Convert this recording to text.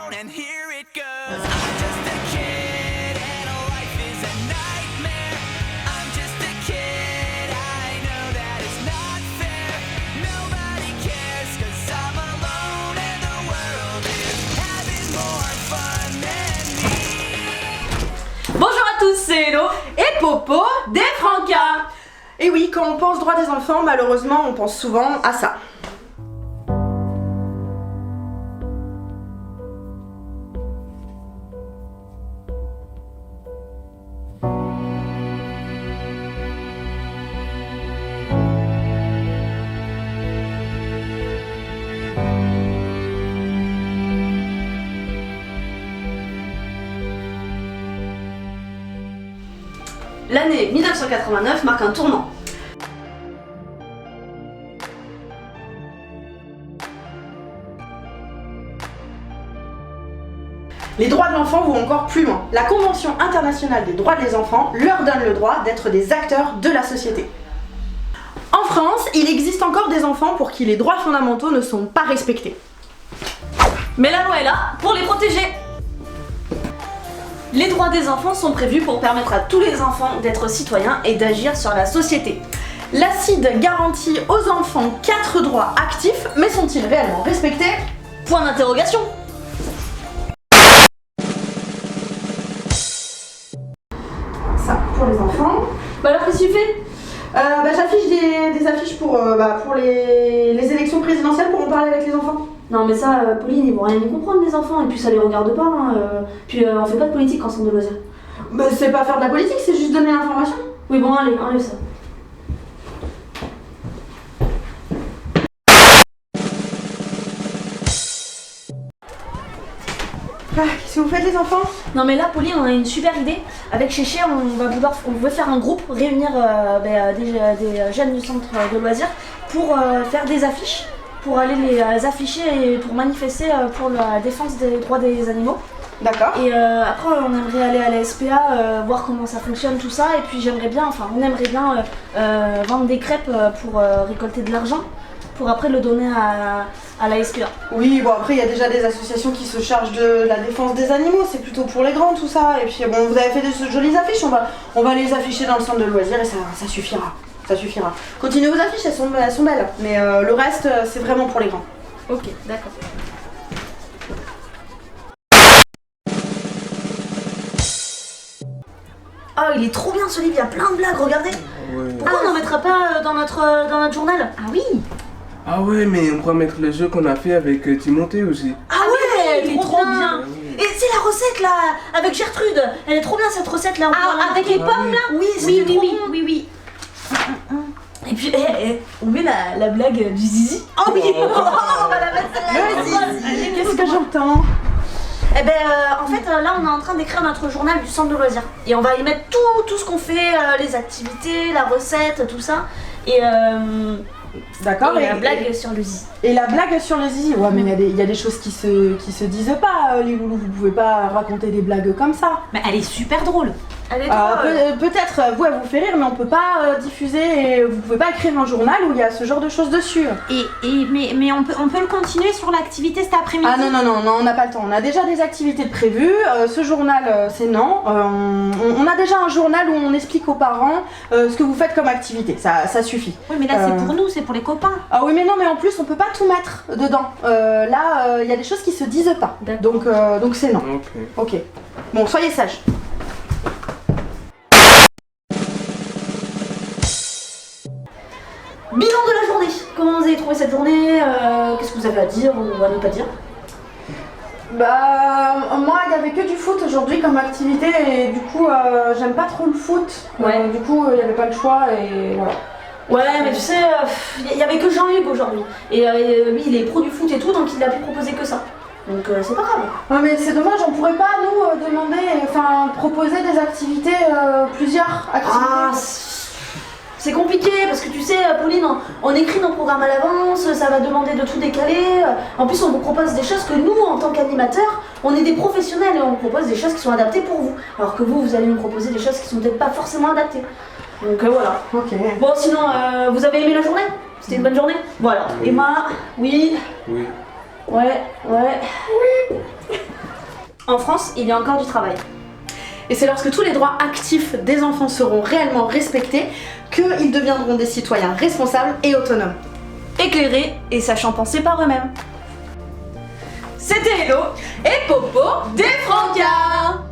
down and here it goes. I'm just a kid and life is a nightmare. I'm just a kid, I know that it's not fair. Nobody cares 'cause I'm alone and the world is having more fun than me. Bonjour à tous, c'est Hello et Popo des Francas. Et oui, quand on pense droit des enfants, malheureusement, on pense souvent à ça. L'année 1989 marque un tournant. Les droits de l'enfant vont encore plus loin. La Convention internationale des droits des enfants leur donne le droit d'être des acteurs de la société. En France, il existe encore des enfants pour qui les droits fondamentaux ne sont pas respectés. Mais la loi est là pour les protéger. Les droits des enfants sont prévus pour permettre à tous les enfants d'être citoyens et d'agir sur la société. La CID garantit aux enfants 4 droits actifs, mais sont-ils réellement respectés? Point d'interrogation. Ça, pour les enfants. Bah alors qu'est-ce que tu fais? J'affiche des affiches pour les élections présidentielles pour en parler avec les enfants. Non mais ça, Pauline, ils vont rien y comprendre les enfants, et puis ça les regarde pas, hein. Puis on fait pas de politique en centre de loisirs. Bah, c'est pas faire de la politique, c'est juste donner l'information. Oui bon allez, enlève ça. Qu'est-ce que vous faites les enfants? Non mais là Pauline, on a une super idée. Avec Chéché, on veut faire un groupe, réunir des jeunes du centre de loisirs pour faire des affiches, pour aller les afficher et pour manifester pour la défense des droits des animaux. D'accord. Et après on aimerait aller à la SPA, voir comment ça fonctionne tout ça, et puis on aimerait bien vendre des crêpes pour récolter de l'argent, pour après le donner à la SPA. Oui, bon après il y a déjà des associations qui se chargent de la défense des animaux, c'est plutôt pour les grands tout ça. Et puis bon, vous avez fait de jolies affiches, on va les afficher dans le centre de loisirs et ça suffira. Ça suffira. Continuez vos affiches, elles sont belles, mais le reste c'est vraiment pour les grands. Ok, d'accord. Oh, il est trop bien ce livre, il y a plein de blagues, regardez. Ouais. Pourquoi on n'en mettra pas dans notre journal? Ah oui. Ah ouais, mais on pourra mettre le jeu qu'on a fait avec Timothée aussi. Ah ouais, il est trop bien. Ah oui. Et c'est la recette là, avec Gertrude. Elle est trop bien cette recette là. Avec les pommes là? Oui, c'est trop bon. Oui. Et puis, on met la blague du zizi. Oh oui, on va la mettre celle-là. Vas-y, qu'est-ce que j'entends? Eh ben, en fait, là, on est en train d'écrire notre journal du centre de loisirs. Et on va y mettre tout ce qu'on fait, les activités, la recette, tout ça. Et D'accord. la blague sur le zizi. Et la blague sur le zizi, ouais, mais il y a des choses qui se disent pas, les loulous, vous pouvez pas raconter des blagues comme ça. Mais elle est super drôle. Elle est drôle. Peut-être, vous, elle vous fait rire, mais on peut pas diffuser, et vous pouvez pas écrire un journal où il y a ce genre de choses dessus. Mais on peut le continuer sur l'activité cet après-midi. Ah non, on n'a pas le temps, on a déjà des activités de prévues, ce journal c'est non, on a déjà un journal où on explique aux parents ce que vous faites comme activité, ça suffit. Oui, mais là c'est pour nous, c'est pour les copains. Ah oui mais non, mais en plus on peut pas tout mettre dedans, là il y a des choses qui se disent pas, donc c'est non. Ok, bon soyez sages. Bilan de la journée. Comment vous avez trouvé cette journée? Qu'est-ce que vous avez à dire ou à ne pas dire? Moi il y avait que du foot aujourd'hui comme activité et du coup j'aime pas trop le foot. Ouais. Du coup il y avait pas le choix et voilà. Ouais, mais tu sais, il y avait que Jean-Hugues aujourd'hui. Et lui, il est pro du foot et tout, donc il a pu proposer que ça. Donc c'est pas grave. Ouais, mais c'est dommage, on pourrait pas nous proposer des activités, plusieurs activités. Ah, c'est compliqué parce que tu sais, Pauline, on écrit nos programmes à l'avance, ça va demander de tout décaler. En plus, on vous propose des choses que nous, en tant qu'animateurs, on est des professionnels et on vous propose des choses qui sont adaptées pour vous. Alors que vous allez nous proposer des choses qui sont peut-être pas forcément adaptées. Donc voilà. Ok. Bon, sinon, vous avez aimé la journée? C'était une bonne journée? Voilà. Oui. Emma, oui. Oui. Ouais. Oui. En France, il y a encore du travail. Et c'est lorsque tous les droits actifs des enfants seront réellement respectés qu'ils deviendront des citoyens responsables et autonomes. Éclairés et sachant penser par eux-mêmes. C'était Hello et Popo des Francas.